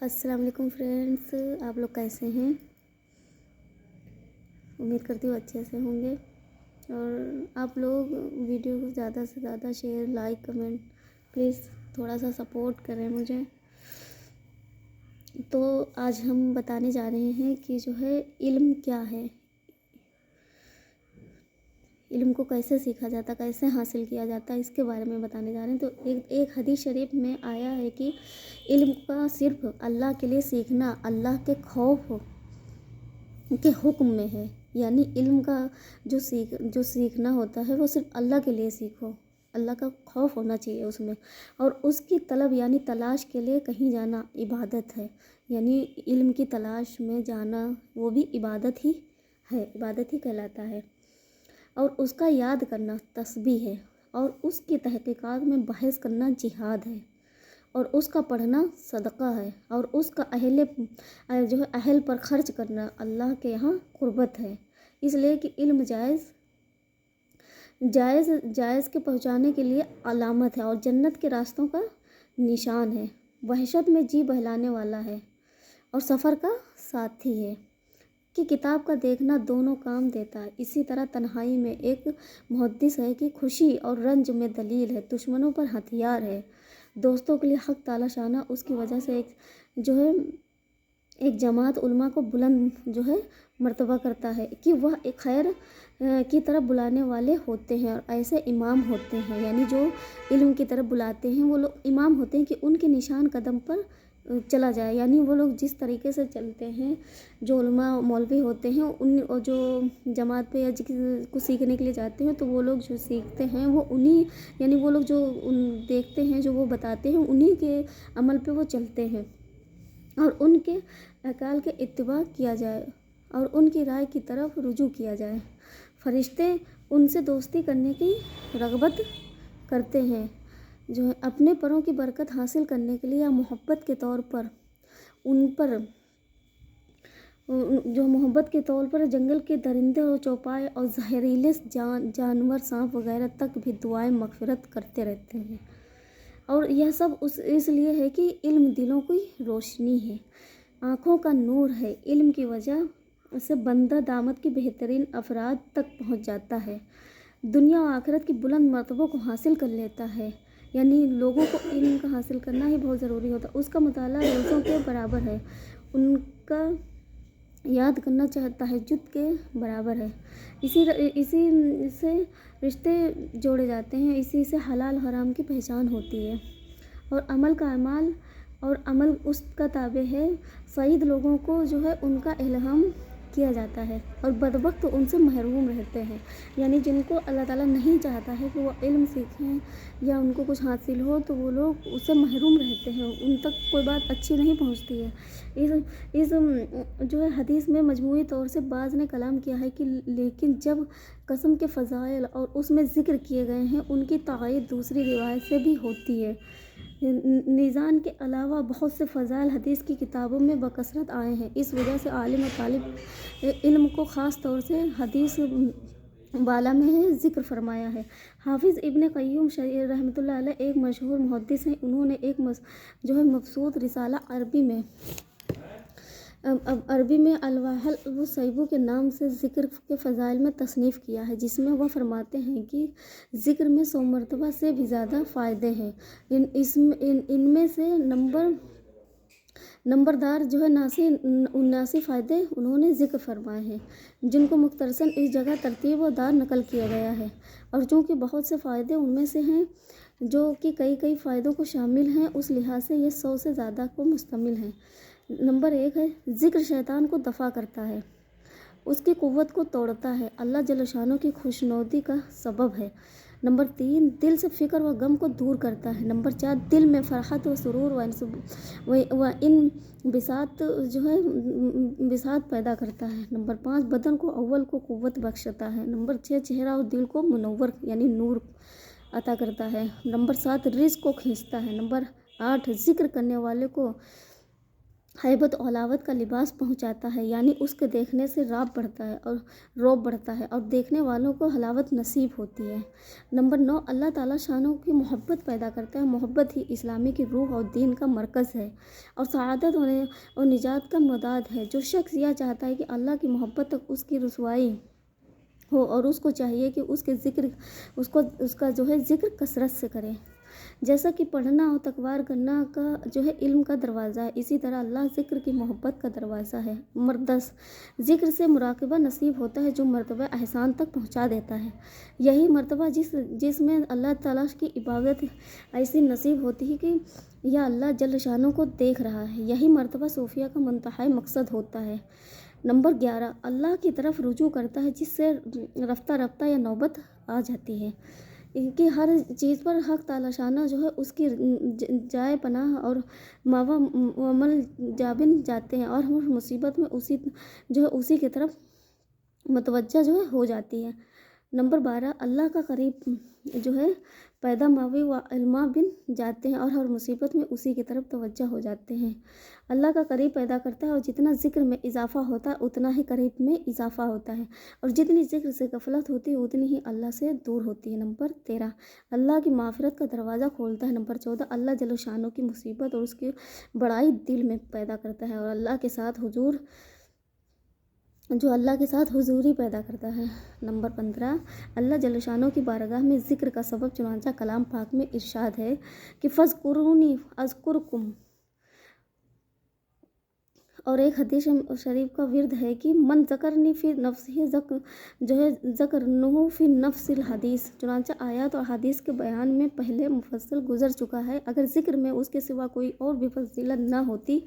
अस्सलाम वालेकुम फ्रेंड्स, आप लोग कैसे हैं। उम्मीद करती हूँ अच्छे से होंगे। और आप लोग वीडियो को ज़्यादा से ज़्यादा शेयर, लाइक, कमेंट प्लीज़ थोड़ा सा सपोर्ट करें मुझे। तो आज हम बताने जा रहे हैं कि जो है इल्म क्या है, इल्म को कैसे सीखा जाता, कैसे हासिल किया जाता है, इसके बारे में बताने जा रहे हैं। तो एक हदीस शरीफ में आया है कि इल्म का सिर्फ अल्लाह के लिए सीखना अल्लाह के खौफ के हुक्म में है। यानी इल्म का जो सीखना होता है वो सिर्फ अल्लाह के लिए सीखो, अल्लाह का खौफ होना चाहिए उसमें। और उसकी तलब यानी तलाश के लिए कहीं जाना इबादत है। यानी इल्म की तलाश में जाना वो भी इबादत ही है, इबादत ही कहलाता है। और उसका याद करना तस्बीह है, और उसकी तहकीकात में बहस करना जिहाद है, और उसका पढ़ना सदका है, और उसका अहल पर ख़र्च करना अल्लाह के यहाँ क़ुर्बत है। इसलिए कि इल्म जायज़ के पहुँचाने के लिए अलामत है, और जन्नत के रास्तों का निशान है। वहशत में जी बहलाने वाला है, और सफ़र का साथी है। कि किताब का देखना दोनों काम देता है। इसी तरह तन्हाई में एक मुहद्दिस है कि खुशी और रंज में दलील है, दुश्मनों पर हथियार है, दोस्तों के लिए हक़ तलाशाना उसकी वजह से एक जमात उलमा को बुलंद मर्तबा करता है कि वह एक खैर की तरफ बुलाने वाले होते हैं, और ऐसे इमाम होते हैं। यानी जो इल्म की तरफ बुलाते हैं वो लोग इमाम होते हैं कि उनके निशान कदम पर चला जाए। यानी वो लोग जिस तरीके से चलते हैं, जो उलमा मौलवी होते हैं उन, और जो जमात पे या कुछ सीखने के लिए जाते हैं, तो वो लोग जो सीखते हैं वो उन्हीं, यानी वो लोग जो देखते हैं, जो वो बताते हैं, उन्हीं के अमल पे वो चलते हैं, और उनके अकाल के इत्तिबा किया जाए, और उनकी राय की तरफ रुजू किया जाए। फरिश्ते उनसे दोस्ती करने की रग़बत करते हैं, जो है अपने परों की बरकत हासिल करने के लिए या मोहब्बत के तौर पर मोहब्बत के तौर पर जंगल के दरिंदे और चौपाए और जहरीले जानवर, सांप वगैरह तक भी दुआएं मग़फ़िरत करते रहते हैं। और यह सब इसलिए है कि इल्म दिलों की रोशनी है, आँखों का नूर है। इल्म की वजह से बंदा दामत की बेहतरीन अफराद तक पहुँच जाता है, दुनिया और आखिरत की बुलंद मर्तबों को हासिल कर लेता है। यानी लोगों को इल्म का हासिल करना ही बहुत ज़रूरी होता है। उसका मुताला रोज़ों के बराबर है, उनका याद करना तहज्जुद के बराबर है। इसी से रिश्ते जोड़े जाते हैं, इसी से हलाल हराम की पहचान होती है, और अमल उसका ताबे है। सईद लोगों को उनका इल्हाम किया जाता है, और बदबख्त उनसे महरूम रहते हैं। यानी जिनको अल्लाह ताला नहीं चाहता है कि वो इल्म सीखें या उनको कुछ हासिल हो, तो वो लोग उससे महरूम रहते हैं, उन तक कोई बात अच्छी नहीं पहुंचती है। इस हदीस में मजमूई तौर से बाज़ ने कलाम किया है कि लेकिन जब कसम के फ़ज़ाइल और उसमें ज़िक्र किए गए हैं, उनकी तायीद दूसरी रिवायत से भी होती है। निज़ान के अलावा बहुत से फ़ज़ाइल हदीस की किताबों में बकसरत आए हैं। इस वजह से आलिम और तालिब इल्म को ख़ास तौर से हदीस बाला में ज़िक्र फरमाया है। हाफिज़ इब्न क़य्यूम रहमतुल्लाह अलैह एक मशहूर मुहद्दिस हैं। उन्होंने एक मबसूत रिसाला अरबी में अलवाहल वसैबू के नाम से ज़िक्र के फ़ज़ाइल में तसनीफ़ किया है, जिसमें वह फरमाते हैं कि ज़िक्र में 100 मरतबा से भी ज़्यादा फ़ायदे हैं। इनमें से नंबरदार 79 फ़ायदे उन्होंने ज़िक्र फरमाए हैं, जिनको मुख्तसरन इस जगह तरतीब और दार नकल किया गया है। और चूँकि बहुत से फ़ायदे उनमें से हैं जो कि कई फ़ायदों को शामिल हैं, उस लिहाज से ये 100 से ज़्यादा को मुश्तमिल हैं। नंबर 1 है, ज़िक्र शैतान को दफ़ा करता है, उसकी क़ुव्वत को तोड़ता है, अल्लाह जल्ल शानो की खुशनुदी का सबब है। नंबर 3, दिल से फ़िक्र व गम को दूर करता है। नंबर 4, दिल में फ़रहत व सुरूर व इन बिसात पैदा करता है। नंबर 5, बदन को अव्वल को क़ुव्वत बख्शता है। नंबर 6, चेहरा और दिल को मुनव्वर यानी नूर अता करता है। नंबर 7, रिज़्क़ को खींचता है। नंबर 8, ज़िक्र करने वाले को हैबत औलावत का लिबास पहुंचाता है, यानी उसके देखने से रौब बढ़ता है और देखने वालों को हलावत नसीब होती है। नंबर 9, अल्लाह ताला शानों की मोहब्बत पैदा करता है। मोहब्बत ही इस्लामी की रूह और दीन का मरकज़ है और सआदत और निजात का मदाद है। जो शख्स यह चाहता है कि अल्लाह की मोहब्बत तक उसकी रसवाई हो और उसको चाहिए कि उसका जो है ज़िक्र कसरत से करे। जैसा कि पढ़ना और तकवार करना का जो है इल्म का दरवाज़ा है, इसी तरह अल्लाह ज़िक्र की मोहब्बत का दरवाज़ा है। नंबर 10, ज़िक्र से मुराक़बा नसीब होता है जो मर्तबा एहसान तक पहुंचा देता है। यही मर्तबा जिसमें अल्लाह ताला की इबादत ऐसी नसीब होती है कि यह अल्लाह जल्ल शानों को देख रहा है। यही मर्तबा सूफिया का मुंतहाई मकसद होता है। नंबर 11, अल्लाह की तरफ रुजू करता है जिससे रफ्ता रफ्ता या नौबत आ जाती है। इनकी हर चीज़ पर हक ताला शाना जो है उसकी जाए पनाह और मावा मल जाबिन जाते हैं और हर मुसीबत में उसी की तरफ मुतवज्जा जो है हो जाती है। नंबर 12, अल्लाह का करीब जो है पैदा मावी व इल्मा बिन जाते हैं और हर मुसीबत में उसी की तरफ तवज्जा हो जाते हैं। अल्लाह का करीब पैदा करता है और जितना ज़िक्र में इजाफ़ा होता है उतना ही करीब में इजाफ़ा होता है और जितनी ज़िक्र से गफलत होती है उतनी ही अल्लाह से दूर होती है। नंबर 13, अल्लाह की माफ़िरत का दरवाज़ा खोलता है। नंबर 14, अल्लाह जल्ल शानो की मुसीबत और उसकी बड़ाई दिल में पैदा करता है और अल्लाह के साथ हुजूरी पैदा करता है। नंबर 15, अल्लाह जल्ल शानो की बारगाह में ज़िक्र का सबब चुनांचा कलाम पाक में इरशाद है कि फ़ज़कुरूनी अज़कुरकुम, और एक हदीस शरीफ का विर्द है कि मन ज़करनी फ़ी नफ्सिही ज़करनहु फ़ी नफ्सिल हदीस। चुनांचा आयत और हदीस के बयान में पहले मुफस्सल गुजर चुका है। अगर ज़िक्र में उसके सिवा कोई और भी फजीलत ना होती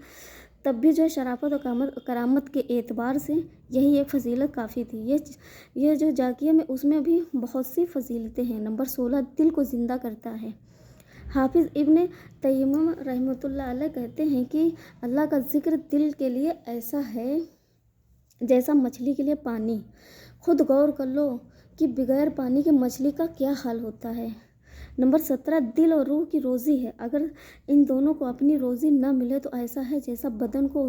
तब भी जो है शराफत और करामत के एतबार से यही एक फ़जीलत काफ़ी थी। ये जो जाकिया में उसमें भी बहुत सी फजीलतें हैं। नंबर 16, दिल को ज़िंदा करता है। हाफिज़ इब्न तैय्यम रहमतुल्लाह अलैह कहते हैं कि अल्लाह का ज़िक्र दिल के लिए ऐसा है जैसा मछली के लिए पानी। खुद गौर कर लो कि बगैर पानी के मछली का क्या हाल होता है। नंबर 17, दिल और रूह की रोज़ी है। अगर इन दोनों को अपनी रोज़ी ना मिले तो ऐसा है जैसा बदन को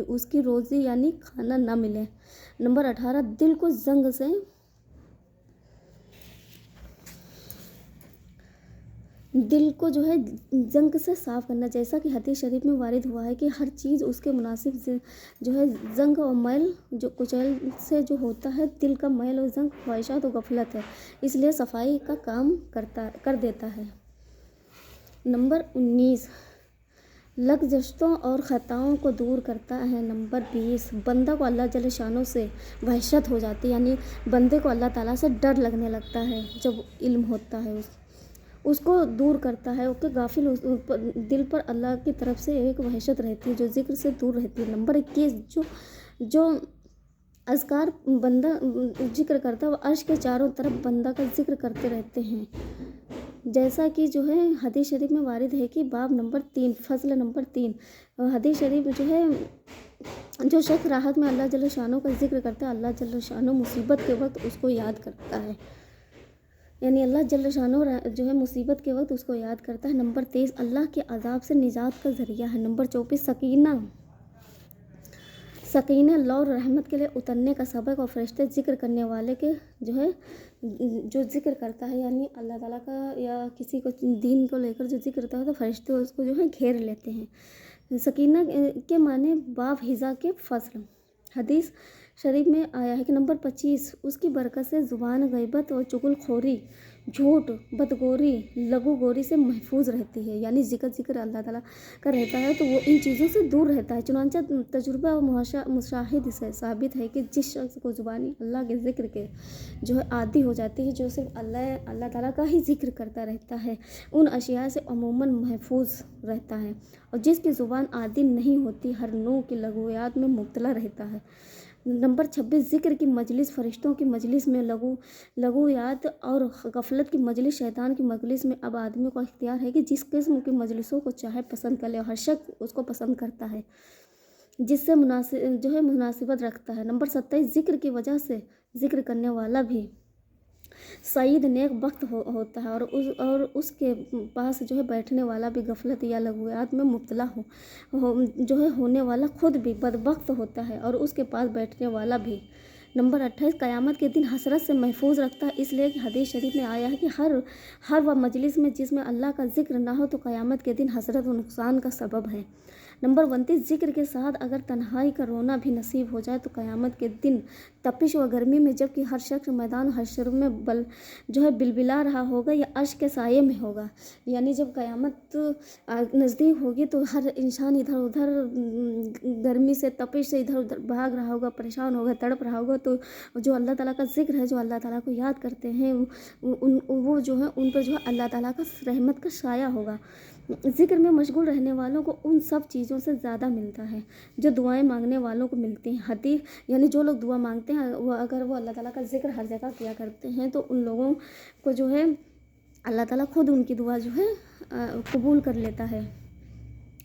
उसकी रोज़ी यानी खाना ना मिले। नंबर 18, दिल को जो है जंग से साफ़ करना, जैसा कि हदीस शरीफ में वारिद हुआ है कि हर चीज़ उसके मुनासिब जो है जंग और मैल जो कुचैल से जो होता है, दिल का मैल और जंग ख्वाहिशात और गफलत है, इसलिए सफाई का काम कर देता है। नंबर 19, लग़ज़शों और ख़ताओं को दूर करता है। नंबर 20, बंदा को अल्लाह जल्ल शानो से वहशत हो जाती है, यानी बंदे को अल्लाह ताला से डर लगने लगता है जब इल्म होता है उसको दूर करता है। उसके गाफिल दिल पर अल्लाह की तरफ से एक वहशत रहती है जो ज़िक्र से दूर रहती है। नंबर 21, जो अज़कार बंदा जिक्र करता है वो अर्श के चारों तरफ बंदा का ज़िक्र करते रहते हैं, जैसा कि जो है हदीस शरीफ में वारिद है कि बाब नंबर 3 फ़ज़ल नंबर 3 हदीस शरीफ जो है जो शख्स राहत में अल्लाह जल्ल शानो का ज़िक्र करता है, अल्लाह जल्ल शानो मुसीबत के वक्त उसको याद करता है, यानी अल्लाह जल्ल शानो जो है मुसीबत के वक्त उसको याद करता है। नंबर 23, अल्लाह के अज़ाब से निजात का ज़रिया है। नंबर 24, सकीना लौ रहमत के लिए उतरने का सबक और फरिश्ते ज़िक्र करने वाले के जो ज़िक्र करता है, यानी अल्लाह ताला का या किसी को दीन को लेकर जो ज़िक्र करता है तो फरिश्ते उसको जो है घेर लेते हैं। सकीना के माने बाब हिज़ा के फ़सल। हदीस शरीफ में आया है कि नंबर 25, उसकी बरकत से ज़ुबान गैबत और चुगलखोरी, झूठ, बदगोरी, लघु गोरी से महफूज रहती है, यानी ज़िक्र अल्लाह ताला का रहता है तो वो इन चीज़ों से दूर रहता है। चुनांचा तजुर्बा और मुशाहिद से साबित है कि जिस शख्स को ज़ुबानी अल्लाह के ज़िक्र के जो है आदी हो जाती है, जो सिर्फ अल्लाह ताला का ही ज़िक्र करता रहता है, उन अशिया से अमूमन महफूज रहता है, और जिसकी ज़ुबान आदी नहीं होती हर नौ की लघुयात में मुब्तला रहता है। नंबर 26, ज़िक्र की मजलिस फरिश्तों की मजलिस में लघुयात और गफलत की मजलिस शैतान की मजलिस में। अब आदमी को इख्तियार है कि जिस किस्म की मजलिसों को चाहे पसंद कर ले, हर शख्स उसको पसंद करता है जिससे मुनासिबत रखता है। नंबर 27, ज़िक्र की वजह से ज़िक्र करने वाला भी सईद नेक वक्त होता है, और उसके पास जो है बैठने वाला भी गफलत या लघुयात में मुब्तला जो है होने वाला खुद भी बदबख्त होता है, और उसके पास बैठने वाला भी। नंबर 28, क़यामत के दिन हसरत से महफूज रखता है, इसलिए कि हदीस शरीफ में आया है कि हर वह मजलिस में जिसमें अल्लाह का जिक्र ना हो तो क़यामत के दिन हसरत और नुकसान का सबब है। नंबर 29, जिक्र के साथ अगर तन्हाई का रोना भी नसीब हो जाए तो क़यामत के दिन तपिश व गर्मी में जबकि हर शख्स मैदान हश्र में जो है बिलबिला रहा होगा या अर्श के साये में होगा। यानी जब क़यामत नज़दीक होगी तो हर इंसान इधर उधर गर्मी से तपिश से इधर उधर भाग रहा होगा, परेशान होगा, तड़प रहा होगा। तो जो अल्लाह ताला का जिक्र है, जो अल्लाह ताला को याद करते हैं, वो जो है उन पर जो है अल्लाह ताला का रहमत का साया होगा। ज़िक्र में मशगूल रहने वालों को उन सब चीज़ों से ज़्यादा मिलता है जो दुआएं मांगने वालों को मिलती हैं। हदीस यानी जो लोग दुआ मांगते हैं वो अगर वो अल्लाह ताला का जिक्र हर जगह किया करते हैं तो उन लोगों को जो है अल्लाह ताला खुद उनकी दुआ जो है कबूल कर लेता है।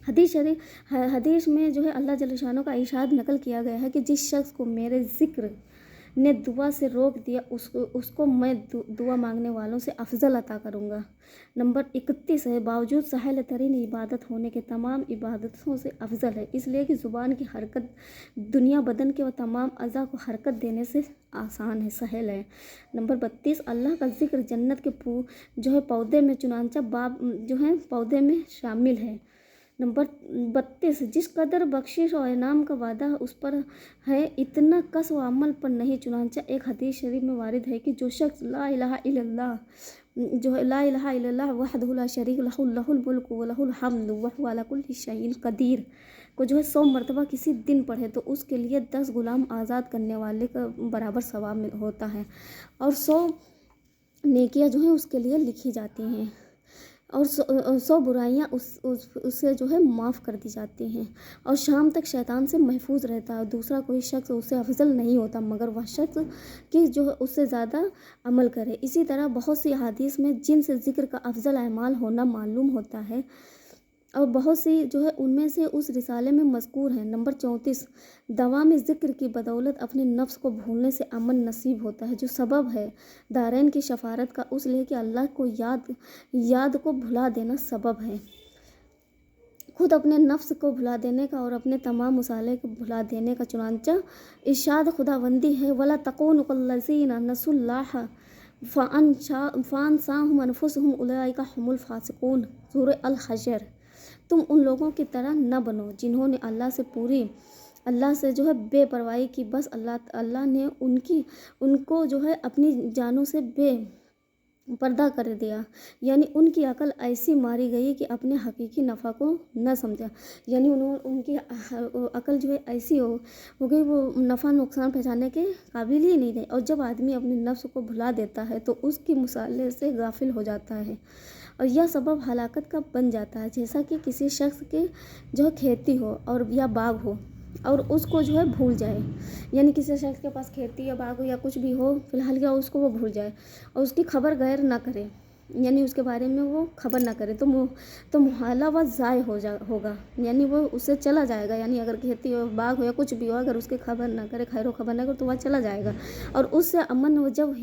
हदीस में जो है अल्लाह जल्ल शानो का इरशाद नकल किया गया है कि जिस शख्स को मेरे ज़िक्र ने दुआ से रोक दिया उसको मैं दुआ मांगने वालों से अफजल अता करूँगा। नंबर 31 है, बावजूद सहल तरीन इबादत होने के तमाम इबादतों से अफजल है, इसलिए कि ज़ुबान की हरकत दुनिया बदन के व तमाम अज़ा को हरकत देने से आसान है, सहल है। नंबर 32, अल्लाह का जिक्र जन्नत के जो है पौधे में चुनांचा बाब जो है पौधे में शामिल है। नंबर 32, जिस कदर बख्शिश और इनाम का वादा उस पर है इतना कस व अमल पर नहीं। चुनांचा एक हदीस शरीफ में वारिद है कि जो शख्स ला इलाहा इल्लल्लाह जो है ला इलाहा इल्लल्लाह वहदहु ला शरीक लहु लहुल मुल्कु व लहुल हम्दु व हुवा अला कुल्लि शैइन कदीर को जो है 100 मरतबा किसी दिन पढ़े तो उसके लिए 10 गुलाम आज़ाद करने वाले का बराबर सवाब होता है, और 100 नेकियां जो है उसके लिए लिखी जाती हैं, और 100 बुराइयाँ उससे जो है माफ़ कर दी जाती हैं, और शाम तक शैतान से महफूज रहता है। दूसरा कोई शख्स उससे अफजल नहीं होता मगर वह शख्स कि जो उससे ज़्यादा अमल करे। इसी तरह बहुत सी हदीस में जिनसे ज़िक्र का अफजल अमाल होना मालूम होता है और बहुत सी जो है उनमें से उस रिसाले में मज़कूर हैं। नंबर 34, दवा में ज़िक्र की बदौलत अपने नफ्स को भूलने से अमन नसीब होता है जो सबब है दारैन की शफारत का, उस लिए कि अल्लाह को याद को भुला देना सबब है खुद अपने नफ्स को भुला देने का और अपने तमाम मसाले को भुला देने का। चुनांचा इरशाद खुदाबंदी है, वला तकूनु कल्लज़ीना नसुल्लाह फ़अनसाहुम अनफुसहुम उलाइका हुमुल फ़ासिकून। सूरह अल हशर। तुम उन लोगों की तरह न बनो जिन्होंने अल्लाह से जो है बेपरवाही की, बस अल्लाह ने उनको जो है अपनी जानों से पर्दा कर दिया, यानी उनकी अकल ऐसी मारी गई कि अपने हकीकी नफ़ा को न समझा, यानी उनकी अकल जो है ऐसी हो गई वो नफ़ा नुकसान पहचानने के काबिल ही नहीं रहे। और जब आदमी अपने नफ्स को भुला देता है तो उसकी मुसाले से गाफिल हो जाता है और यह सबब हलाकत का बन जाता है। जैसा कि किसी शख्स के जो खेती हो और या बाग हो और उसको जो है भूल जाए, यानी किसी शख्स के पास खेती या बाग हो या कुछ भी हो फिलहाल या उसको वो भूल जाए और उसकी खबर गैर ना करे, यानी उसके बारे में वो खबर ना करे तो मुहाला व ज़ाय होगा, यानी वो उससे चला जाएगा। यानी अगर खेती हो बाग हो या कुछ भी हो अगर उसकी खबर ना करे, खैर खबर ना करे तो वह चला जाएगा। और उससे अमन वो जब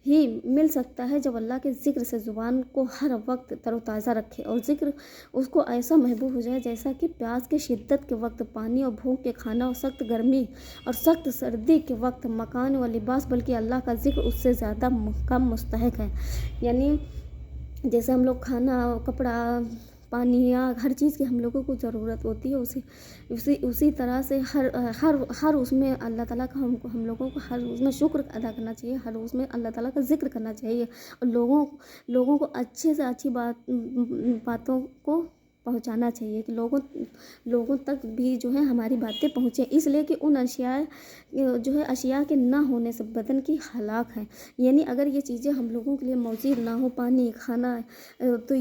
ही मिल सकता है जब अल्लाह के ज़िक्र से ज़ुबान को हर वक्त तरोताज़ा रखे और ज़िक्र उसको ऐसा महबूब हो जाए जैसा कि प्यास की शिद्दत के वक्त पानी और भूख के खाना और सख्त गर्मी और सख्त सर्दी के वक्त मकान व लिबास, बल्कि अल्लाह का ज़िक्र उससे ज़्यादा कम मुस्तहक है। यानी जैसे हम लोग खाना कपड़ा पानी या हर चीज़ की हम लोगों को ज़रूरत होती है उसी तरह से हर उसमें अल्लाह ताला का हम लोगों को हर उसमें शुक्र अदा करना चाहिए, हर उसमें अल्लाह ताला का ज़िक्र करना चाहिए और लोगों को अच्छे से अच्छी बातों को पहुंचाना चाहिए कि लोगों तक भी जो है हमारी बातें पहुँचे, इसलिए कि उन अशिया के ना होने से बदन की हलाक है। यानी अगर ये चीज़ें हम लोगों के लिए मौजूद ना हो, पानी खाना, तो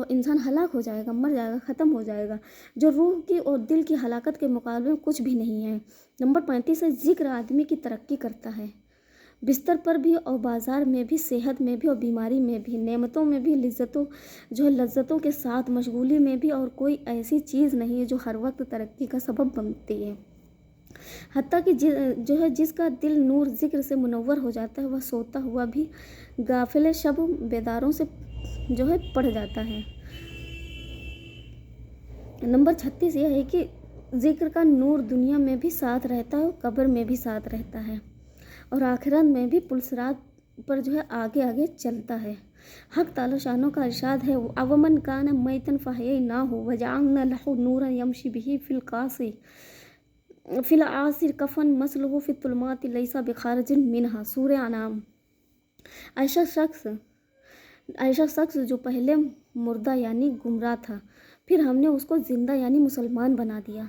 इंसान हलाक हो जाएगा, मर जाएगा, ख़त्म हो जाएगा, जो रूह की और दिल की हलाकत के मुकाबले में कुछ भी नहीं है। नंबर 35 है, ज़िक्र आदमी की तरक्की करता है, बिस्तर पर भी और बाज़ार में भी, सेहत में भी और बीमारी में भी, नेमतों में भी, लज्जतों के साथ मशगूली में भी, और कोई ऐसी चीज़ नहीं है जो हर वक्त तरक्की का सबब बनती है। حتیٰ کہ جو ہے جس کا دل نور ذکر سے منور ہو جاتا ہے وہ سوتا ہوا بھی غافل شب بیداروں سے جو ہے پڑھ جاتا ہے۔ نمبر 36 یہ ہے کہ ذکر کا نور دنیا میں بھی ساتھ رہتا ہے اور قبر میں بھی ساتھ رہتا ہے اور آخرت میں بھی پلسرات پر جو ہے آگے آگے چلتا ہے۔ حق تعالی شانوں کا ارشاد ہے اومن کان میتن فحییناہ وجعلنا لہ نورا یمشی بہ فی العاصر کفن مثلہ فی الظلمات لیس بخارج منہا۔ سورہ انعام۔ ایسا شخص جو پہلے مردہ یعنی گمراہ تھا، پھر ہم نے اس کو زندہ یعنی مسلمان بنا دیا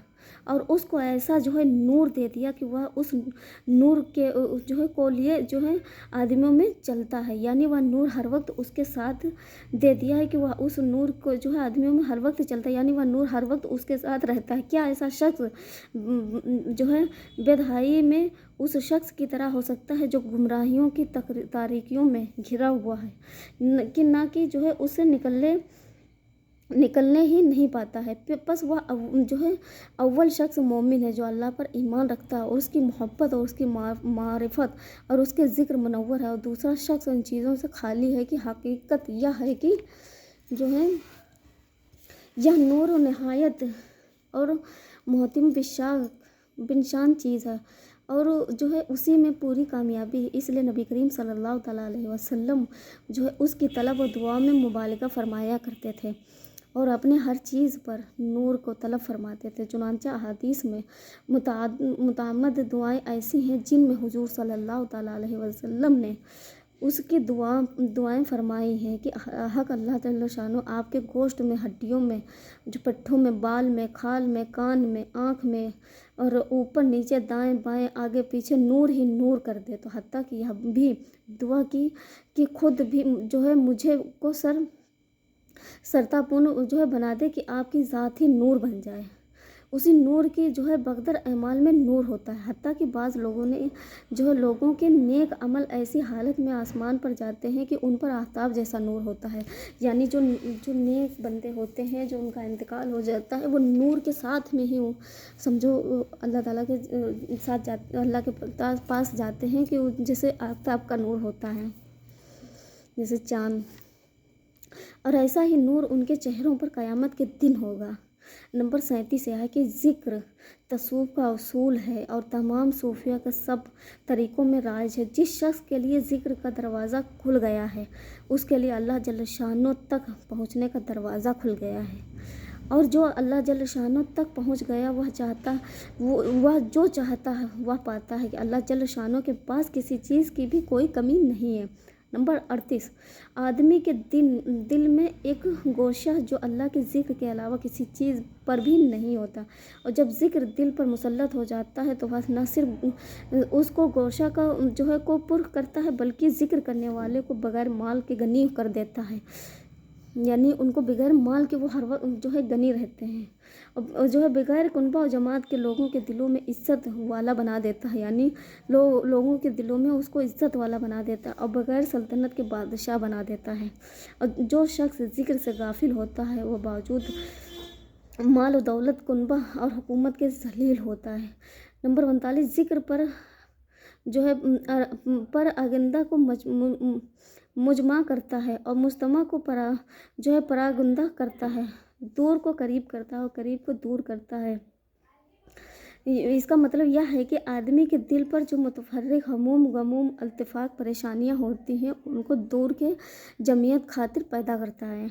اور اس کو ایسا جو ہے نور دے دیا کہ وہ اس نور کے جو ہے کو لیے جو ہے آدمیوں میں چلتا ہے، یعنی وہ نور ہر وقت اس کے ساتھ دے دیا ہے کہ وہ اس نور کو جو ہے آدمیوں میں ہر وقت چلتا ہے، یعنی وہ نور ہر وقت اس کے ساتھ رہتا ہے۔ کیا ایسا شخص جو ہے بے-دہائی میں اس شخص کی طرح ہو سکتا ہے جو گمراہیوں کی تاریکیوں میں گھرا ہوا ہے کہ نہ کہ جو ہے اس سے نکلنے ہی نہیں پاتا ہے؟ بس وہ جو ہے اول شخص مومن ہے جو اللہ پر ایمان رکھتا ہے اور اس کی محبت اور اس کی معرفت اور اس کے ذکر منور ہے، اور دوسرا شخص ان چیزوں سے خالی ہے کہ حقیقت یہ ہے کہ جو ہے یہ نور و نہایت اور محتم بنشان چیز ہے اور جو ہے اسی میں پوری کامیابی ہے۔ اس لیے نبی کریم صلی اللہ تعالیٰ علیہ وسلم جو ہے اس کی طلب و دعا میں مبالغہ فرمایا کرتے تھے اور اپنے ہر چیز پر نور کو طلب فرماتے تھے۔ چنانچہ احادیث میں متعدد دعائیں ایسی ہیں جن میں حضور صلی اللہ تعالیٰ علیہ وسلم نے اس کی دعائیں فرمائی ہیں کہ حق اللہ جل شانہ آپ کے گوشت میں، ہڈیوں میں، جو پٹھوں میں، بال میں، کھال میں، کان میں، آنکھ میں اور اوپر نیچے دائیں بائیں آگے پیچھے نور ہی نور کر دے۔ تو حتیٰ کہ یہ بھی دعا کی کہ خود بھی جو ہے مجھے کو سرتاپن جو ہے بنا دے کہ آپ کی ذات ہی نور بن جائے۔ اسی نور کی جو ہے بقدر اعمال میں نور ہوتا ہے، حتیٰ کہ بعض لوگوں کے نیک عمل ایسی حالت میں آسمان پر جاتے ہیں کہ ان پر آفتاب جیسا نور ہوتا ہے، یعنی جو نیک بندے ہوتے ہیں جو ان کا انتقال ہو جاتا ہے وہ نور کے ساتھ میں ہی سمجھو اللہ تعالیٰ کے ساتھ اللہ کے پاس جاتے ہیں کہ جیسے آفتاب کا نور ہوتا ہے، جیسے چاند، اور ایسا ہی نور ان کے چہروں پر قیامت کے دن ہوگا۔ نمبر 37 یہ ہے کہ ذکر تصوف کا اصول ہے اور تمام صوفیہ کے سب طریقوں میں رائج ہے۔ جس شخص کے لیے ذکر کا دروازہ کھل گیا ہے اس کے لیے اللہ جل شانہ تک پہنچنے کا دروازہ کھل گیا ہے، اور جو اللہ جل شانہ تک پہنچ گیا وہ جو چاہتا ہے وہ پاتا ہے کہ اللہ جل شانہ کے پاس کسی چیز کی بھی کوئی کمی نہیں ہے۔ نمبر 38 آدمی کے دل میں ایک گوشہ جو اللہ کے ذکر کے علاوہ کسی چیز پر بھی نہیں ہوتا، اور جب ذکر دل پر مسلط ہو جاتا ہے تو بس نہ صرف اس کو گوشہ کا جو ہے کو پر کرتا ہے بلکہ ذکر کرنے والے کو بغیر مال کے غنی کر دیتا ہے، یعنی ان کو بغیر مال کے وہ ہر وقت جو ہے غنی رہتے ہیں، اور جو ہے بغیر کنبہ و جماعت کے لوگوں کے دلوں میں عزت والا بنا دیتا ہے، یعنی لوگوں کے دلوں میں اس کو عزت والا بنا دیتا ہے اور بغیر سلطنت کے بادشاہ بنا دیتا ہے۔ اور جو شخص ذکر سے غافل ہوتا ہے وہ باوجود مال و دولت، کنبہ اور حکومت کے ذلیل ہوتا ہے۔ نمبر 39 ذکر پر جو ہے پر آگندہ کو مجمع کرتا ہے اور مجتمع کو جو ہے پراگندہ کرتا ہے، دور کو قریب کرتا ہے اور قریب کو دور کرتا ہے۔ اس کا مطلب یہ ہے کہ آدمی کے دل پر جو متفرق ہموم غموم التفاق پریشانیاں ہوتی ہیں ان کو دور کے جمعیت خاطر پیدا کرتا ہے،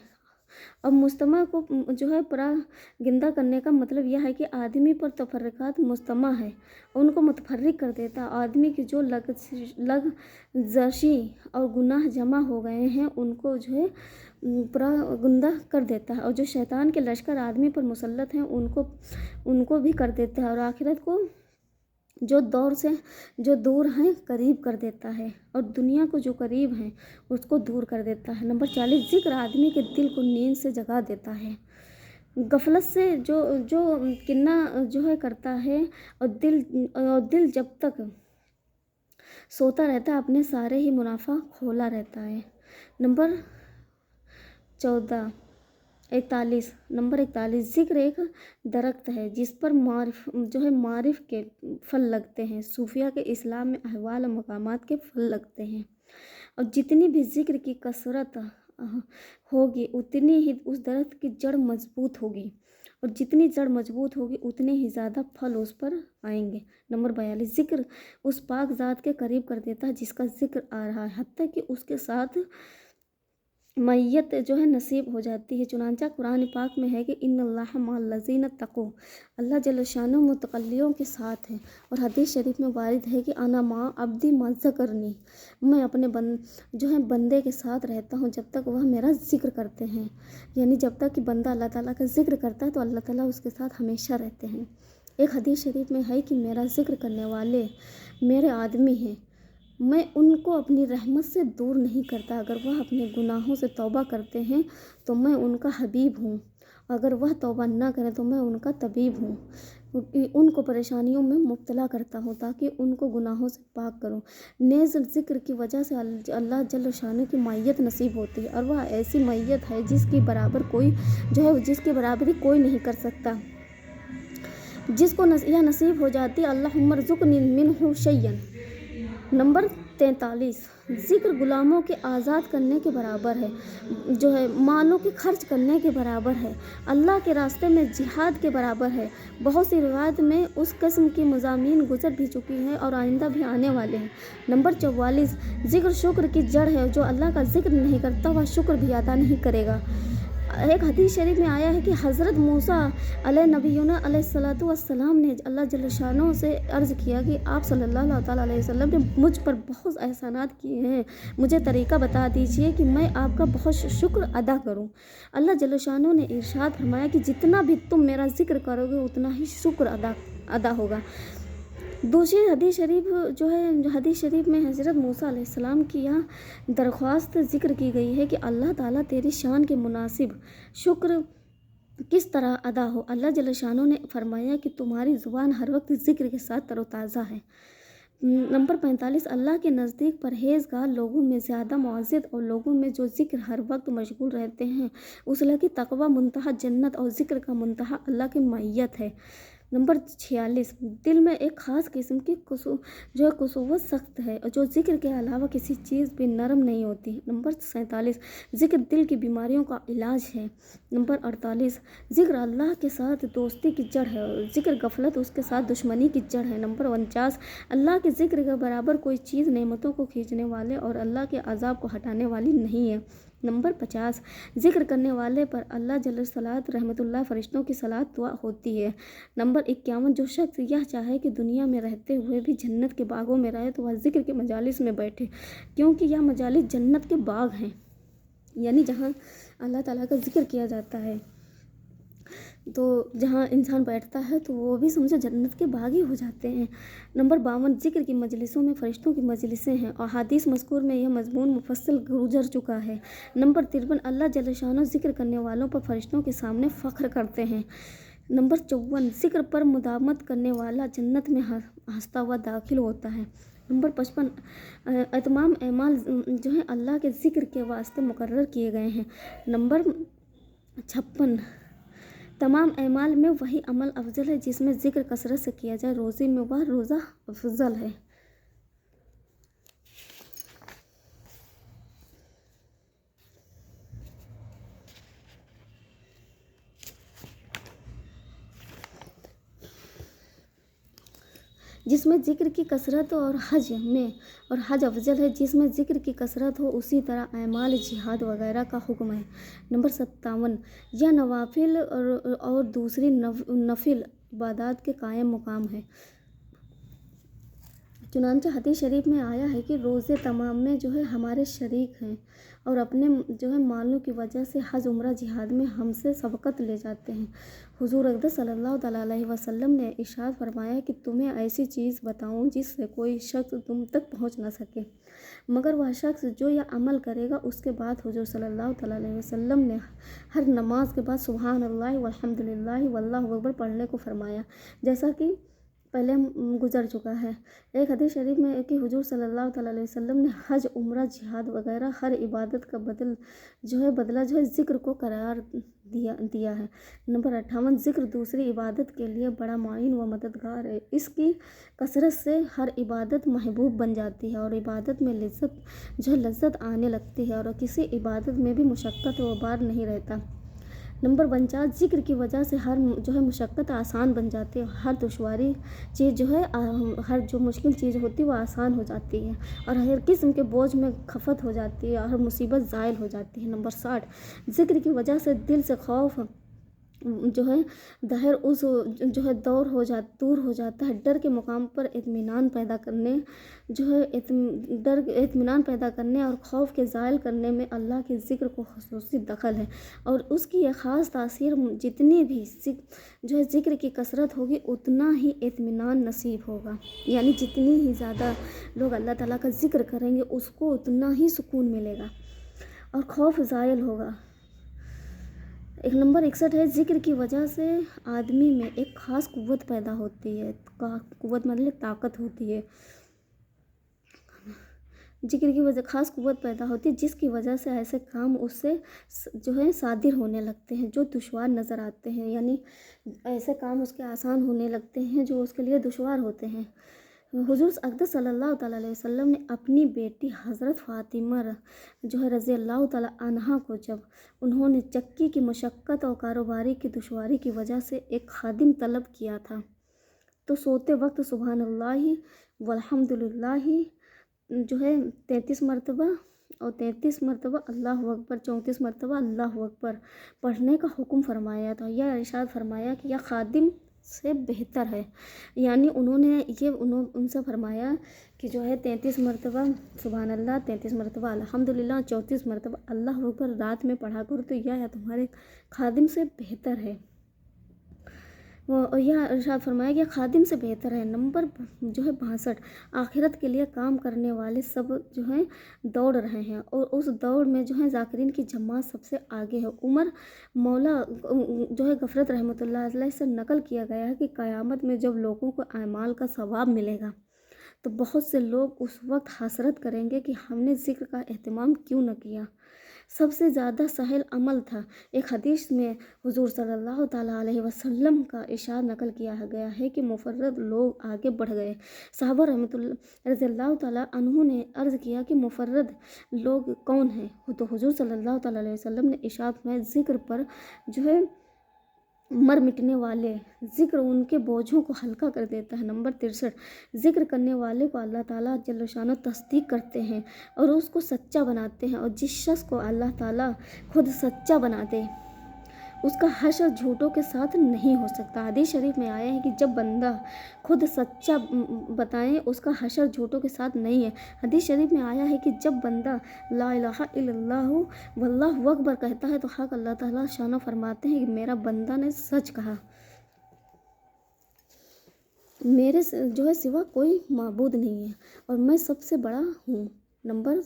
اور مجتمع کو جو ہے پراگندہ کرنے کا مطلب یہ ہے کہ آدمی پر تفرقات مجتمع ہے ان کو متفرق کر دیتا ہے، آدمی کی جو لغزشی اور گناہ جمع ہو گئے ہیں ان کو جو ہے پراگندہ کر دیتا ہے، اور جو شیطان کے لشکر آدمی پر مسلط ہیں ان کو بھی کر دیتا ہے، اور آخرت کو جو دور ہیں قریب کر دیتا ہے، اور دنیا کو جو قریب ہیں اس کو دور کر دیتا ہے۔ نمبر 40 ذکر آدمی کے دل کو نیند سے جگا دیتا ہے، غفلت سے جو کنہ جو ہے کرتا ہے، اور دل جب تک سوتا رہتا ہے اپنے سارے ہی منافع کھولا رہتا ہے۔ نمبر 14 41 नंबर 41 ज़िक्र एक दरख्त है जिस पर मारिफ के फल लगते हैं। सूफिया के इस्लाम में अहवाल और मकामात के फल लगते हैं। और जितनी भी ज़िक्र की कसरत होगी उतनी ही उस दरख्त की जड़ मजबूत होगी, और जितनी जड़ मजबूत होगी उतने ही ज़्यादा फल उस पर आएंगे। नंबर 42 ज़िक्र उस पाक ज़ात के करीब कर देता है जिसका ज़िक्र आ रहा है, हत्ता कि उसके साथ मैयत नसीब हो जाती है। चुनांचा कुरान पाक में है कि इन्नल्लाह मअल्लज़ीना तक़ौ, अल्लाह जल्ल शानो मुतक़ल्लियों के साथ है। और हदीस शरीफ में वारिद है कि अना मा अब्दी मा ज़करनी, मैं अपने बंदे के साथ रहता हूँ जब तक वह मेरा ज़िक्र करते हैं। यानी जब तक कि बंदा अल्लाह ताला का ज़िक्र करता है तो अल्लाह ताला उसके साथ हमेशा रहते हैं। एक हदीस शरीफ में है कि मेरा ज़िक्र करने वाले मेरे आदमी हैं, मैं उनको अपनी रहमत से दूर नहीं करता। अगर वह अपने गुनाहों से तौबा करते हैं तो मैं उनका हबीब हूँ, अगर वह तौबा ना करें तो मैं उनका तबीब हूँ। उनको परेशानियों में मुब्तला करता हूँ ताकि उनको गुनाहों से पाक करूँ। नेज़ ज़िक्र की वजह से अल्लाह जल्ल शान की मैयत नसीब होती है, और वह ऐसी मैयत है जिसकी बराबरी कोई नहीं कर सकता। जिसको यह नसीब हो जाती है अल्लाहुम्मा रज़ुक़नी मिन्हु शैयन। नंबर 43 ज़िक्र गुलामों के आज़ाद करने के बराबर है, मालों के खर्च करने के बराबर है, अल्लाह के रास्ते में जिहाद के बराबर है। बहुत सी रिवायत में उस किस्म की मज़ामीन गुजर भी चुकी हैं और आइंदा भी आने वाले हैं। नंबर 44 ज़िक्र शुक्र की जड़ है, जो अल्लाह का ज़िक्र नहीं करता वह शुक्र भी अदा नहीं करेगा। एक हदीस शरीफ में आया है कि हज़रत मूसा नबीना अलैहिस्सलातु वस्सलाम ने अल्लाह जल्ल शानो से अर्ज़ किया कि आप सल्लल्लाहु अलैहि वसल्लम ने मुझ पर बहुत एहसानात किए हैं, मुझे तरीक़ा बता दीजिए कि मैं आपका बहुत शुक्र अदा करूं। अल्लाह जल्ल शानो ने इरशाद फरमाया कि जितना भी तुम मेरा ज़िक्र करोगे उतना ही शुक्र अदा होगा। दूसरी हदीस शरीफ में हज़रत मूसा अलैहिस्सलाम की यह दरख्वास्त ज़िक्र की गई है कि अल्लाह ताला तेरी शान के मुनासिब शुक्र किस तरह अदा हो। अल्लाह जल्ल शानो ने फरमाया कि तुम्हारी ज़ुबान हर वक्त ज़िक्र के साथ तरोताज़ा है। नंबर 45 अल्लाह के नज़दीक परहेज़गार लोगों में ज़्यादा मुअज़्ज़ज़ और लोगों में जो ज़िक्र हर वक्त मशगूल रहते हैं उसला की तक़वा मुंतहा जन्नत और ज़िक्र का मुंतहा अल्लाह की मैयत है। नंबर 46 दिल में एक ख़ास किस्म की कुसूवत सख्त है और जो ज़िक्र के अलावा किसी चीज़ पे नरम नहीं होती। नंबर 47 ज़िक्र दिल की बीमारियों का इलाज है। नंबर 48 ज़िक्र अल्लाह के साथ दोस्ती की जड़ है और ज़िक्र गफलत उसके साथ दुश्मनी की जड़ है। नंबर 49 अल्लाह के ज़िक्र के बराबर कोई चीज़ नेमतों को खींचने वाले और अल्लाह के अज़ाब को हटाने वाली नहीं है। नंबर 50 ज़िक्र करने वाले पर अल्लाह जल्ल सलात रहमतुल्लाह फरिश्तों की सलात दुआ होती है। नंबर 51 जो शख्स यह चाहे कि दुनिया में रहते हुए भी जन्नत के बागों में रहे तो वह ज़िक्र के मजालिस में बैठे, क्योंकि यह मजालिस जन्नत के बाग हैं, यानी जहाँ अल्लाह ताला का ज़िक्र किया जाता है तो जहाँ इंसान बैठता है तो वो भी समझो जन्नत के बाग ही हो जाते हैं। नंबर 52 ज़िक्र की मजलिसों में फ़रिश्तों की मजलिसें हैं और हदीस मज़कूर में यह मज़मून मुफस्सल गुजर चुका है। नंबर 53 अल्लाह जल्ल शानो ज़िक्र करने वालों पर फ़रिश्तों के सामने फ़ख्र करते हैं। नंबर 54 ज़िक्र पर मुदावमत करने वाला जन्नत में हंसता हुआ दाखिल होता है। नंबर 55 तमाम अमाल अल्लाह के ज़िक्र के वास्ते मुकर्रर किए गए हैं। नंबर 56 तमाम अमाल में वही अमल अफजल है जिसमें ज़िक्र कसरत से किया जाए, रोज़े में वह रोज़ा अफजल है। जिसमें ज़िक्र की कसरत और हज अफजल है जिसमें ज़िक्र की कसरत हो, उसी तरह अमाल जिहाद वगैरह का हुक्म है। नंबर 57 यह नवाफिल और दूसरी नफिल इबादत के कायम मुकाम है। चुनांचे हदीस शरीफ में आया है कि रोज़े तमाम में हमारे शरीक हैं और अपने मालों की वजह से हज उम्रा जिहाद में हमसे सबकत ले जाते हैं। हुजूर अक़दस सल्लल्लाहु अलैहि वसल्लम ने इरशाद फरमाया कि तुम्हें ऐसी चीज़ बताऊं जिससे कोई शख्स तुम तक पहुंच ना सके मगर वह शख्स जो यह अमल करेगा। उसके बाद हुजूर सल्लल्लाहु अलैहि वसल्लम ने हर नमाज के बाद सुभान अल्लाह वल्हम्दुलिल्लाह वल्लाहु अकबर पढ़ने को फरमाया, जैसा कि पहले गुजर चुका है। एक हदीस शरीफ में कि हुजूर सल्लल्लाहु अलैहि वसल्लम ने हज, उम्रा, जिहाद वगैरह हर इबादत का बदला ज़िक्र को करार दिया है। नंबर 58, ज़िक्र दूसरी इबादत के लिए बड़ा मुईन व मददगार है। इसकी कसरत से हर इबादत महबूब बन जाती है और इबादत में लज्जत आने लगती है और किसी इबादत में भी मुशक्क़त व बार नहीं रहता। नंबर 49, ज़िक्र की वजह से हर मुशक्क़त आसान बन जाती है। हर दुश्वारी चीज़ हर जो मुश्किल चीज़ होती है वो आसान हो जाती है और हर किस्म के बोझ में खफत हो जाती है और हर मुसीबत ज़ायल हो जाती है। नंबर 60, ज़िक्र की वजह से दिल से खौफ दहर दूर हो जाता है। डर के मुकाम पर इत्मीनान पैदा करने और खौफ के ज़ायल करने में अल्लाह के ज़िक्र को ख़ुसूसी दखल है और उसकी एक ख़ास तासीर जितनी भी ज़िक्र की कसरत होगी उतना ही इत्मीनान नसीब होगा। यानी जितनी ही ज़्यादा लोग अल्लाह ताला का ज़िक्र करेंगे उसको उतना ही सुकून मिलेगा और खौफ ज़ायल होगा। एक नंबर 61 है, ज़िक्र की वजह से आदमी में एक ख़ास कुव्वत पैदा होती है। कुव्वत मतलब ताकत होती है। ज़िक्र की वजह ख़ास कुव्वत पैदा होती है जिसकी वजह से ऐसे काम उससे सादिर होने लगते हैं जो दुश्वार नज़र आते हैं। यानी ऐसे काम उसके आसान होने लगते हैं जो उसके लिए दुश्वार होते हैं। हुज़ूर अक़दस सल्लल्लाहु अलैहि वसल्लम ने अपनी बेटी हज़रत फ़ातिमा रज़ी अल्लाह ताला अन्हा को जब उन्होंने चक्की की मशक्क़त और कारोबारी की दुश्वारी की वजह से एक खादिम तलब किया था तो सोते वक्त सुबहानल्लाहि वल्हम्दुलिल्लाहि 33 मरतबा और 33 मरतबा अल्लाहु अकबर, 34 मरतबा अल्लाहु अकबर पढ़ने का हुक्म फरमाया था। यह इरशाद फरमाया कि यह खादिम से बेहतर है। यानी उनसे फरमाया कि 33 मरतबा सुभान अल्लाह, 33 मरतबा अल्हम्दुलिल्लाह, 34 मरतबा अल्लाह अकबर रात में पढ़ा करो तो यह तुम्हारे खादिम से बेहतर है। यह इरशाद फरमाया कि खादिम से बेहतर है। नंबर 62, आखिरत के लिए काम करने वाले सब दौड़ रहे हैं और उस दौड़ में ज़ाकिरीन की जमात सबसे आगे है। उमर मौला गफरत रहमतुल्लाह अलैह से नकल किया गया है कि क़यामत में जब लोगों को अमाल का सवाब मिलेगा तो बहुत से लोग उस वक्त हसरत करेंगे कि हमने ज़िक्र का एहतमाम क्यों न किया। सबसे ज़्यादा सहल अमल था। एक हदीस में हुज़ूर सल्लल्लाहु ताला अलैहि वसल्लम का इरशाद नकल किया गया है कि मुफर्रद लोग आगे बढ़ गए। सहाबा रहमतुल्लाह रज़ियल्लाहु ताला अन्हु ने अर्ज़ किया कि मुफर्रद लोग कौन हैं? तो हुज़ूर सल्लल्लाहु ताला अलैहि वसल्लम ने इरशाद में ज़िक्र पर मर मिटने वाले, ज़िक्र उनके बोझों को हल्का कर देता है। नंबर 63, ज़िक्र करने वाले को अल्लाह ताला जल्ल शानो तस्दीक करते हैं और उसको सच्चा बनाते हैं और जिस शख्स को अल्लाह ताला खुद सच्चा बना दे उसका हश्र झूठों के साथ नहीं हो सकता। हदीस शरीफ में आया है कि जब बंदा खुद सच्चा बताएं उसका हश्र झूठों के साथ नहीं है। हदीस शरीफ में आया है कि जब बंदा ला इलाहा इल्लल्लाहु वल्लाहु अकबर कहता है तो हक अल्लाह ताला शानो फरमाते हैं कि मेरा बंदा ने सच कहा, मेरे सिवा कोई माबूद नहीं है और मैं सबसे बड़ा हूँ। नंबर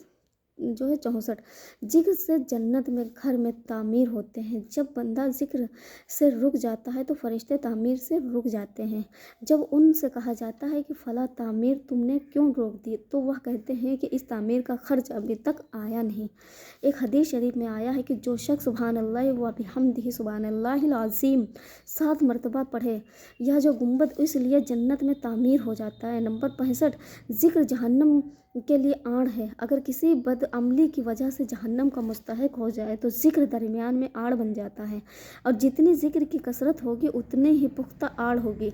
64, ज़िक्र से जन्नत में घर में तामीर होते हैं। जब बंदा ज़िक्र से रुक जाता है तो फरिश्ते तामीर से रुक जाते हैं। जब उनसे कहा जाता है कि फ़ला तामीर तुमने क्यों रोक दी तो वह कहते हैं कि इस तामीर का खर्च अभी तक आया नहीं। एक हदीस शरीफ में आया है कि जो शख्स सुबहानल्लाह व बिहम्दिही सुबहानल्लाहिल अज़ीम 7 मरतबा पढ़े यह गुंबद इसलिए जन्नत में तामीर हो जाता है। नंबर 65, ज़िक्र जहन्नम के लिए आड़ है। अगर किसी बदअमली की वजह से जहन्नम का मुस्तहिक हो जाए तो ज़िक्र दरमियान में आड़ बन जाता है और जितनी ज़िक्र की कसरत होगी उतने ही पुख्ता आड़ होगी।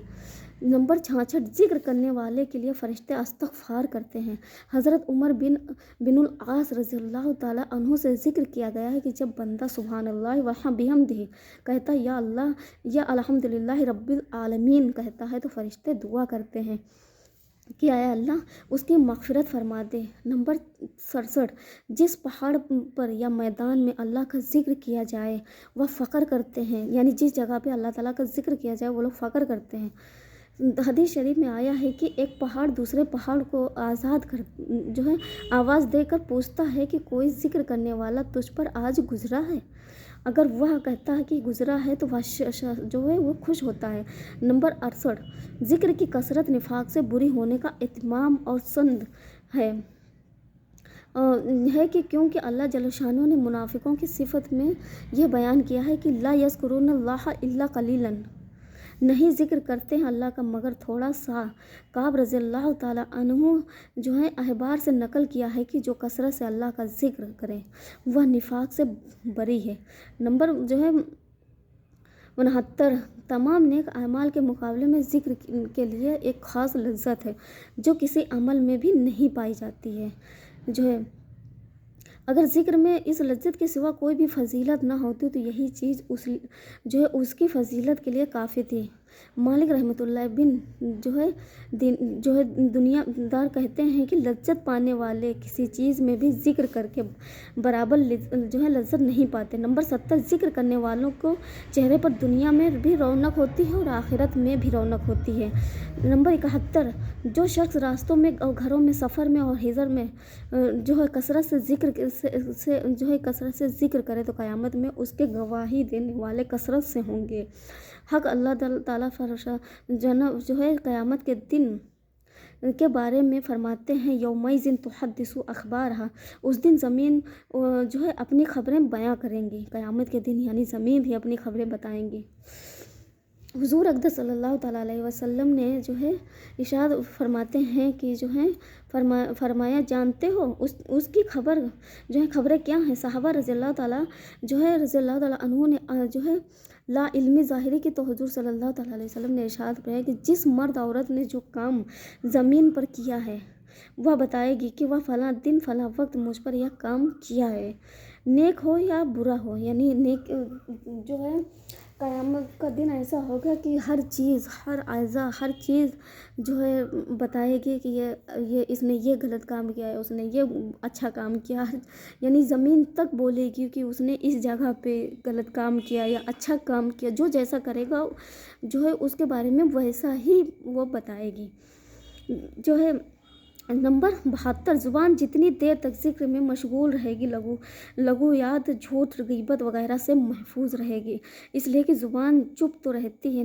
नंबर 66, ज़िक्र करने वाले के लिए फ़रिश्ते इस्तग़फ़ार करते हैं। हज़रत उमर बिनुल आस रज़ियल्लाहु ताला अन्हु से ज़िक्र किया गया है कि जब बंदा सुबहानल्लाह व बिहम्दिही कहता या अल्लाह या अल्हम्दुलिल्लाहि रब्बिल आलमीन कहता है तो फ़रिश्ते दुआ करते हैं कि आया अल्लाह उसकी मग़फ़िरत फरमा दे। नंबर 67, जिस पहाड़ पर या मैदान में अल्लाह का ज़िक्र किया जाए वह फ़ख्र करते हैं। यानी जिस जगह पे अल्लाह ताला का ज़िक्र किया जाए वो लोग फ़ख्र करते हैं। हदीस शरीफ में आया है कि एक पहाड़ दूसरे पहाड़ को आज़ाद कर आवाज़ देकर पूछता है कि कोई ज़िक्र करने वाला तुझ पर आज गुज़रा है اگر وہ کہتا ہے کہ گزرا ہے تو وہ جو ہے وہ خوش ہوتا ہے۔ نمبر 68، ذکر کی کثرت نفاق سے بری ہونے کا اتمام اور سند ہے کہ کیونکہ اللہ جل شانہ نے منافقوں کی صفت میں یہ بیان کیا ہے کہ لا یذکرون اللہ الا قلیلا، نہیں ذکر کرتے ہیں اللہ کا مگر تھوڑا سا۔ کعب رضی اللہ تعالیٰ عنہ جو ہے احبار سے نقل کیا ہے کہ جو کثرت سے اللہ کا ذکر کرے وہ نفاق سے بری ہے۔ نمبر جو ہے 69، تمام نیک اعمال کے مقابلے میں ذکر کے لیے ایک خاص لذت ہے جو کسی عمل میں بھی نہیں پائی جاتی ہے۔ جو ہے اگر ذکر میں اس لذت کے سوا کوئی بھی فضیلت نہ ہوتی تو یہی چیز اس کی فضیلت کے لیے کافی تھی۔ مالک رحمۃ اللہ بن جو ہے دنیا دار کہتے ہیں کہ لذت پانے والے کسی چیز میں بھی ذکر کر کے برابر جو ہے لذت نہیں پاتے۔ نمبر 70، ذکر کرنے والوں کو چہرے پر دنیا میں بھی رونق ہوتی ہے اور آخرت میں بھی رونق ہوتی ہے۔ نمبر 71، جو شخص راستوں میں اور گھروں میں، سفر میں اور حضر میں جو ہے کثرت سے ذکر کرے تو قیامت میں اس کے گواہی دینے والے کثرت سے ہوں گے۔ حق اللہ تعالیٰ جو ہے قیامت کے دن کے بارے میں فرماتے ہیں یومئذ تحدث اخبارہا، اس دن زمین جو ہے اپنی خبریں بیان کریں گی۔ قیامت کے دن یعنی زمین بھی اپنی خبریں بتائیں گی۔ حضور اقدس صلی اللہ تعالیٰ علیہ وسلم نے جو ہے ارشاد فرماتے ہیں کہ جو ہے فرمایا جانتے ہو اس کی خبر جو ہے خبریں کیا ہیں؟ صحابہ رضی اللہ تعالیٰ عنہ نے جو ہے لا علمی ظاہری کی تو حضور صلی اللہ تعالیٰ علیہ وسلم نے ارشاد فرمایا کہ جس مرد عورت نے جو کام زمین پر کیا ہے وہ بتائے گی کہ وہ فلاں دن فلاں وقت مجھ پر یہ کام کیا ہے، نیک ہو یا برا ہو۔ یعنی نیک جو ہے قیامت کا دن ایسا ہوگا کہ ہر چیز، ہر اعضاء، ہر چیز جو ہے بتائے گی کہ یہ اس نے یہ غلط کام کیا ہے، اس نے یہ اچھا کام کیا ہے۔ یعنی زمین تک بولے گی کہ اس نے اس جگہ پہ غلط کام کیا یا اچھا کام کیا، جو جیسا کرے گا جو ہے اس کے بارے میں ویسا ہی وہ بتائے گی۔ جو ہے نمبر 72، زبان جتنی دیر تک ذکر میں مشغول رہے گی لغویات، جھوٹ، غیبت وغیرہ سے محفوظ رہے گی، اس لیے کہ زبان چپ رہتی ہی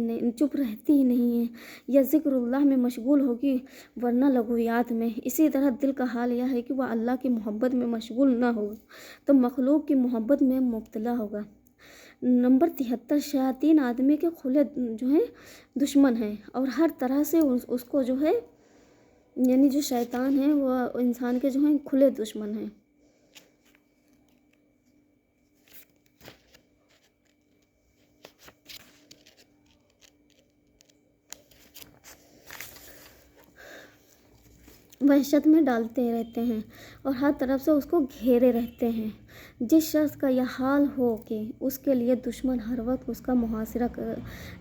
نہیں ہے، یا ذکر اللہ میں مشغول ہوگی ورنہ لغویات میں۔ اسی طرح دل کا حال یہ ہے کہ وہ اللہ کی محبت میں مشغول نہ ہو تو مخلوق کی محبت میں مبتلا ہوگا۔ نمبر 73، شیاطین آدمی کے کھلے جو ہیں دشمن ہیں اور ہر طرح سے اس کو جو ہے یعنی جو شیطان ہیں وہ انسان کے جو ہیں کھلے دشمن ہیں۔ وحشت میں ڈالتے رہتے ہیں اور ہر طرف سے اس کو گھیرے رہتے ہیں۔ جس شخص کا یہ حال ہو کہ اس کے لیے دشمن ہر وقت اس کا محاصرہ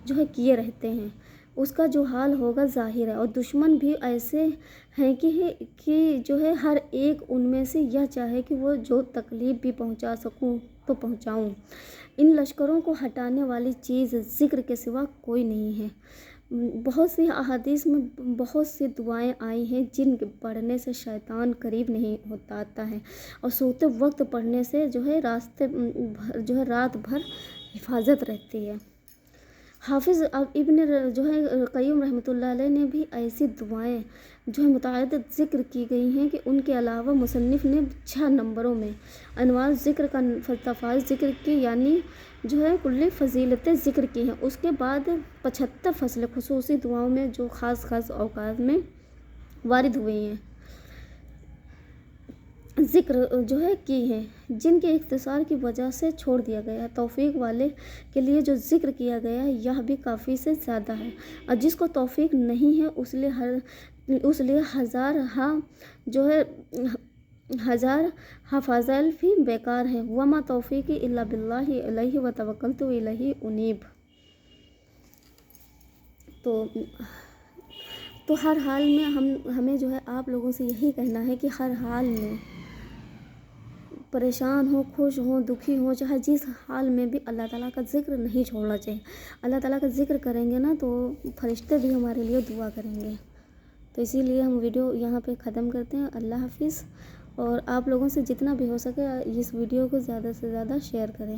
جو ہے کیے رہتے ہیں، اس کا جو حال ہوگا ظاہر ہے۔ اور دشمن بھی ایسے ہیں کہ جو ہے ہر ایک ان میں سے یہ چاہے کہ وہ جو تکلیف بھی پہنچا سکوں تو پہنچاؤں۔ ان لشکروں کو ہٹانے والی چیز ذکر کے سوا کوئی نہیں ہے۔ بہت سی احادیث میں بہت سی دعائیں آئی ہیں جن کے پڑھنے سے شیطان قریب نہیں آتا ہے، اور سوتے وقت پڑھنے سے جو ہے رات بھر حفاظت رہتی ہے۔ حافظ ابن جو ہے قیم رحمۃ اللہ علیہ نے بھی ایسی دعائیں جو ہے متعدد ذکر کی گئی ہیں کہ ان کے علاوہ مصنف نے 6 نمبروں میں انواع ذکر کا فضائل ذکر کی، یعنی جو ہے کلی فضیلتیں ذکر کی ہیں۔ اس کے بعد 75 فصل خصوصی دعاؤں میں جو خاص اوقات میں وارد ہوئی ہیں ذکر جو ہے کی ہیں، جن کے اختصار کی وجہ سے چھوڑ دیا گیا ہے۔ توفیق والے کے لیے جو ذکر کیا گیا ہے یہ بھی کافی سے زیادہ ہے، اور جس کو توفیق نہیں ہے اس لیے ہزار فضائل بھی بیکار ہیں۔ وما توفیقی الا باللہ علیہ وتوکلت والیہ انیب۔ تو ہر حال میں ہمیں جو ہے آپ لوگوں سے یہی کہنا ہے کہ ہر حال میں پریشان ہو، خوش ہو، دکھی ہو، چاہے جس حال میں بھی اللہ تعالیٰ کا ذکر نہیں چھوڑنا چاہیے۔ اللہ تعالیٰ کا ذکر کریں گے نا تو فرشتے بھی ہمارے لیے دعا کریں گے۔ تو اسی لیے ہم ویڈیو یہاں پہ ختم کرتے ہیں۔ اللہ حافظ، اور آپ لوگوں سے جتنا بھی ہو سکے اس ویڈیو کو زیادہ سے زیادہ شیئر کریں۔